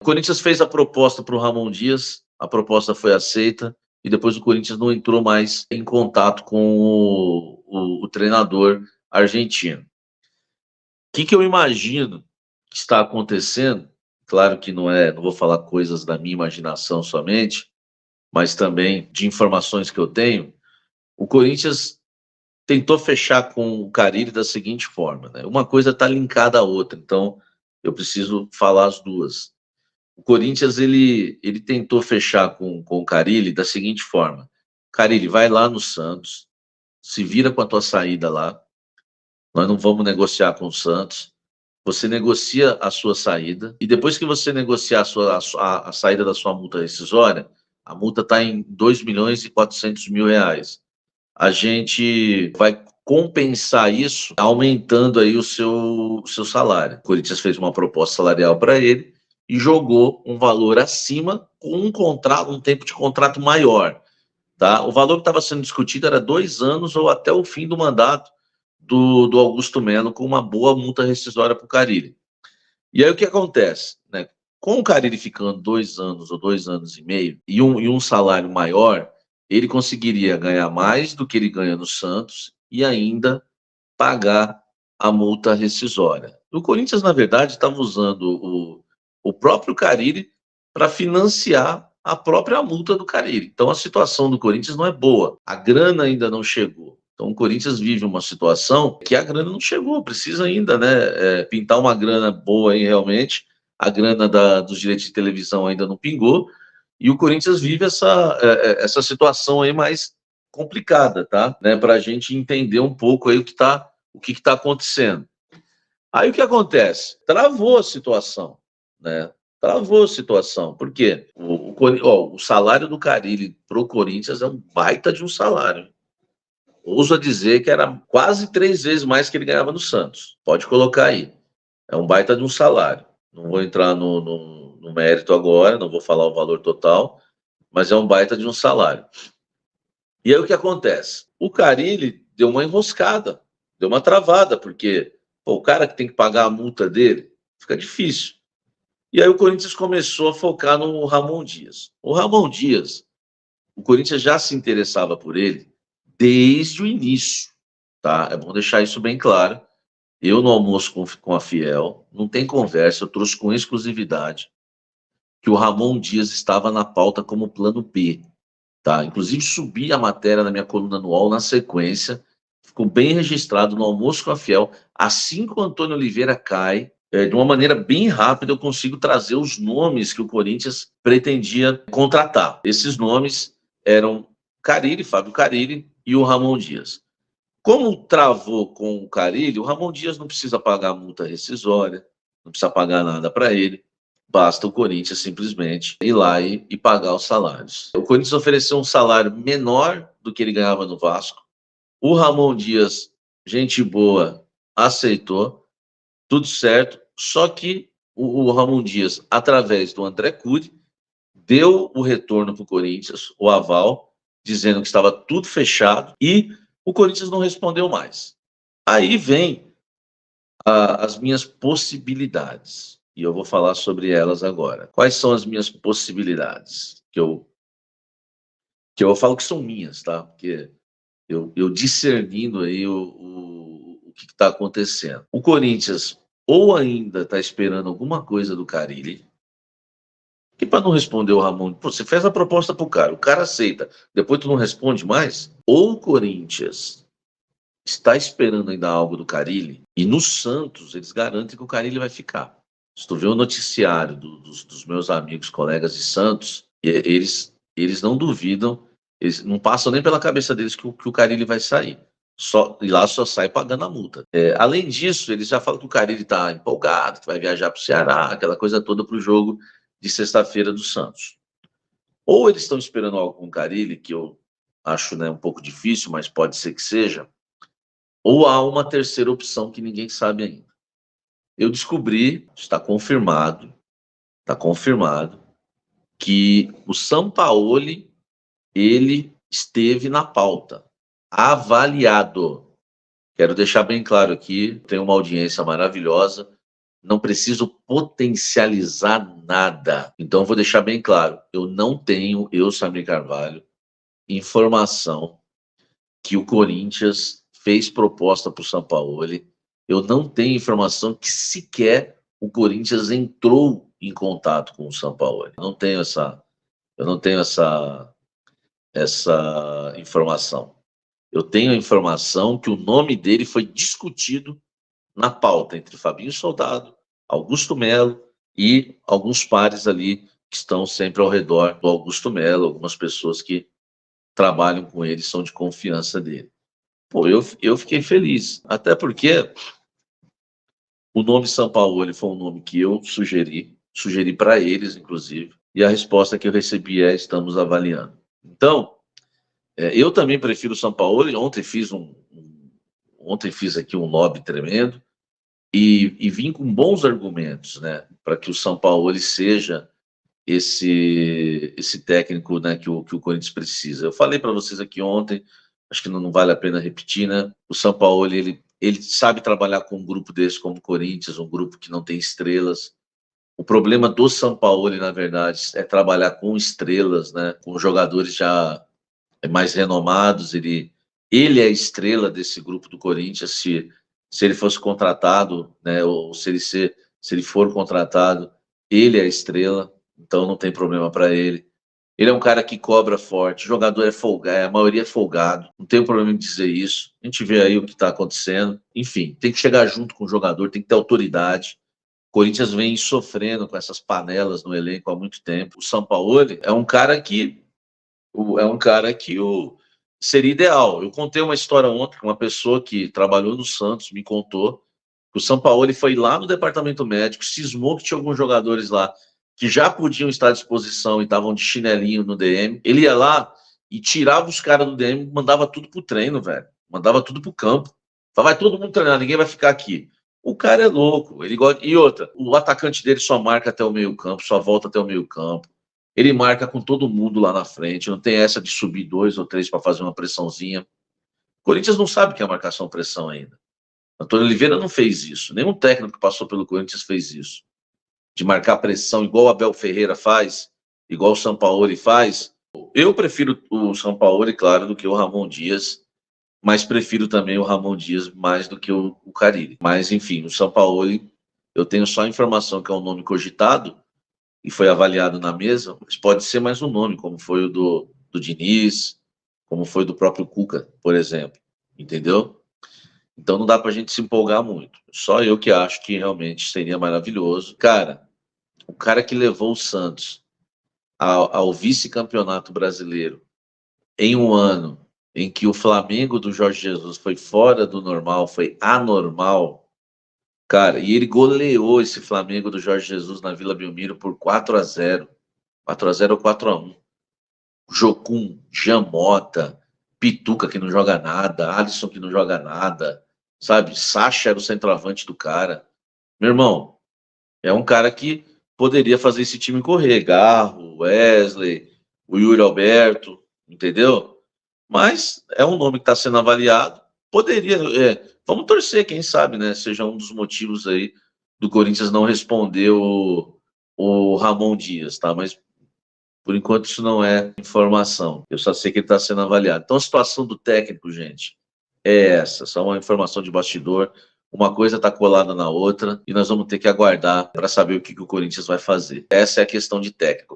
O Corinthians fez a proposta para o Ramon Dias, a proposta foi aceita e depois o Corinthians não entrou mais em contato com o treinador argentino. O que eu imagino que está acontecendo? Claro que não vou falar coisas da minha imaginação somente, mas também de informações que eu tenho. O Corinthians tentou fechar com o Carille da seguinte forma, né? Uma coisa está linkada à outra, então eu preciso falar as duas. O Corinthians ele tentou fechar com o Carille da seguinte forma: Carille, vai lá no Santos, se vira com a tua saída lá, nós não vamos negociar com o Santos. Você negocia a sua saída e depois que você negociar a saída da sua multa rescisória, a multa está em 2.400.000 reais. A gente vai compensar isso aumentando aí o seu salário. O Corinthians fez uma proposta salarial para ele e jogou um valor acima com um tempo de contrato maior. Tá? O valor que estava sendo discutido era 2 anos ou até o fim do mandato do Augusto Melo, com uma boa multa rescisória para o Carille. E aí o que acontece? Né? Com o Carille ficando 2 anos ou 2 anos e meio e um salário maior, ele conseguiria ganhar mais do que ele ganha no Santos e ainda pagar a multa rescisória. O Corinthians, na verdade, estava usando o próprio Carille para financiar a própria multa do Carille. Então a situação do Corinthians não é boa. A grana ainda não chegou. Então o Corinthians vive uma situação que a grana não chegou, precisa ainda, né, pintar uma grana boa aí realmente. A grana dos direitos de televisão ainda não pingou e o Corinthians vive essa situação aí mais complicada, tá? Né, para a gente entender um pouco aí o que está acontecendo. Aí o que acontece? Travou a situação, né? Travou a situação. Por quê? O salário do Carille para o Corinthians é um baita de um salário. Ouso a dizer que era quase 3 vezes mais que ele ganhava no Santos. Pode colocar aí. É um baita de um salário. Não vou entrar no mérito agora, não vou falar o valor total, mas é um baita de um salário. E aí o que acontece? O Carille deu uma enroscada, deu uma travada, porque o cara que tem que pagar a multa dele fica difícil. E aí o Corinthians começou a focar no Ramon Dias. O Ramon Dias, o Corinthians já se interessava por ele desde o início, tá? É bom deixar isso bem claro. Eu, no almoço com a Fiel, não tem conversa, eu trouxe com exclusividade que o Ramon Dias estava na pauta como plano B. Tá? Inclusive, subi a matéria na minha coluna no UOL na sequência, ficou bem registrado no Almoço com a Fiel. Assim que o Antônio Oliveira cai, de uma maneira bem rápida, eu consigo trazer os nomes que o Corinthians pretendia contratar. Esses nomes eram Carille, Fábio Carille e o Ramon Dias. Como travou com o Carille, o Ramon Dias não precisa pagar multa rescisória, não precisa pagar nada para ele. Basta o Corinthians simplesmente ir lá e pagar os salários. O Corinthians ofereceu um salário menor do que ele ganhava no Vasco. O Ramon Dias, gente boa, aceitou, tudo certo. Só que o Ramon Dias, através do André Cury, deu o retorno para o Corinthians, o aval, dizendo que estava tudo fechado e o Corinthians não respondeu mais. Aí vem as minhas possibilidades. E eu vou falar sobre elas agora. Quais são as minhas possibilidades? Que eu falo que são minhas, tá? Porque eu discernindo aí o que está acontecendo. O Corinthians ou ainda está esperando alguma coisa do Carille, que para não responder o Ramon, pô, você fez a proposta pro cara, o cara aceita, depois tu não responde mais? Ou o Corinthians está esperando ainda algo do Carille, e no Santos eles garantem que o Carille vai ficar. Se tu vê o noticiário dos meus amigos, colegas de Santos, eles não duvidam, eles não passam nem pela cabeça deles que o Carille vai sair. E lá só sai pagando a multa. Além disso, eles já falam que o Carille está empolgado, que vai viajar para o Ceará, aquela coisa toda para o jogo de sexta-feira do Santos. Ou eles estão esperando algo com o Carille, que eu acho, né, um pouco difícil, mas pode ser que seja, ou há uma terceira opção que ninguém sabe ainda. Eu descobri, está confirmado, que o Sampaoli, ele esteve na pauta, avaliado. Quero deixar bem claro aqui, tem uma audiência maravilhosa, não preciso potencializar nada. Então, eu vou deixar bem claro, eu não tenho, Samir Carvalho, informação que o Corinthians fez proposta para o Sampaoli. Eu não tenho informação que sequer o Corinthians entrou em contato com o Sampaoli. Eu não tenho essa informação. Eu tenho a informação que o nome dele foi discutido na pauta entre Fabinho Soldado, Augusto Melo e alguns pares ali que estão sempre ao redor do Augusto Melo, algumas pessoas que trabalham com ele, são de confiança dele. Pô, eu fiquei feliz, até porque o nome Sampaoli foi um nome que eu sugeri para eles, inclusive, e a resposta que eu recebi é: estamos avaliando. Então, eu também prefiro o Sampaoli. Ontem fiz aqui um lobby tremendo e vim com bons argumentos, né, para que o Sampaoli seja esse técnico, né, que o Corinthians precisa. Eu falei para vocês aqui ontem, acho que não vale a pena repetir, né? O Sampaoli, ele sabe trabalhar com um grupo desse como o Corinthians, um grupo que não tem estrelas. O problema do Sampaoli, na verdade, é trabalhar com estrelas, né, com jogadores já mais renomados. Ele é a estrela desse grupo do Corinthians. Se ele fosse contratado, né, ou se ele for contratado, ele é a estrela, então não tem problema para ele. Ele é um cara que cobra forte, o jogador é folgado, a maioria é folgado, não tem problema em dizer isso. A gente vê aí o que está acontecendo. Enfim, tem que chegar junto com o jogador, tem que ter autoridade. O Corinthians vem sofrendo com essas panelas no elenco há muito tempo. O Sampaoli é um cara que seria ideal. Eu contei uma história ontem com uma pessoa que trabalhou no Santos, me contou que o Sampaoli foi lá no departamento médico, cismou que tinha alguns jogadores lá que já podiam estar à disposição e estavam de chinelinho no DM. Ele ia lá e tirava os caras do DM e mandava tudo pro treino, velho. Mandava tudo pro campo. Vai todo mundo treinar, ninguém vai ficar aqui. O cara é louco. Ele gosta... E outra, o atacante dele só marca até o meio-campo, só volta até o meio-campo. Ele marca com todo mundo lá na frente, não tem essa de subir 2 ou 3 para fazer uma pressãozinha. O Corinthians não sabe o que é marcação-pressão ainda. Antônio Oliveira não fez isso. Nenhum técnico que passou pelo Corinthians fez isso. De marcar pressão igual o Abel Ferreira faz, igual o Sampaoli faz. Eu prefiro o Sampaoli, claro, do que o Ramon Dias, mas prefiro também o Ramon Dias mais do que o Carille. Mas, enfim, o Sampaoli, eu tenho só a informação que é um nome cogitado e foi avaliado na mesa, mas pode ser mais um nome, como foi o do Diniz, como foi do próprio Cuca, por exemplo. Entendeu? Então não dá para a gente se empolgar muito. Só eu que acho que realmente seria maravilhoso. Cara, o cara que levou o Santos ao vice-campeonato brasileiro em um ano em que o Flamengo do Jorge Jesus foi fora do normal, foi anormal, cara, e ele goleou esse Flamengo do Jorge Jesus na Vila Belmiro por 4-0. 4-0 ou 4-1. Jocum, Jamota, Pituca, que não joga nada, Alisson, que não joga nada, sabe? Sacha era o centroavante do cara. Meu irmão, é um cara que poderia fazer esse time correr. Garro, Wesley, o Yuri Alberto, entendeu? Mas é um nome que está sendo avaliado. Poderia. Vamos torcer, quem sabe, né? Seja um dos motivos aí do Corinthians não responder o Ramon Dias, tá? Mas por enquanto isso não é informação. Eu só sei que ele está sendo avaliado. Então a situação do técnico, gente, é essa. Só uma informação de bastidor. Uma coisa está colada na outra e nós vamos ter que aguardar para saber o que o Corinthians vai fazer. Essa é a questão de técnico.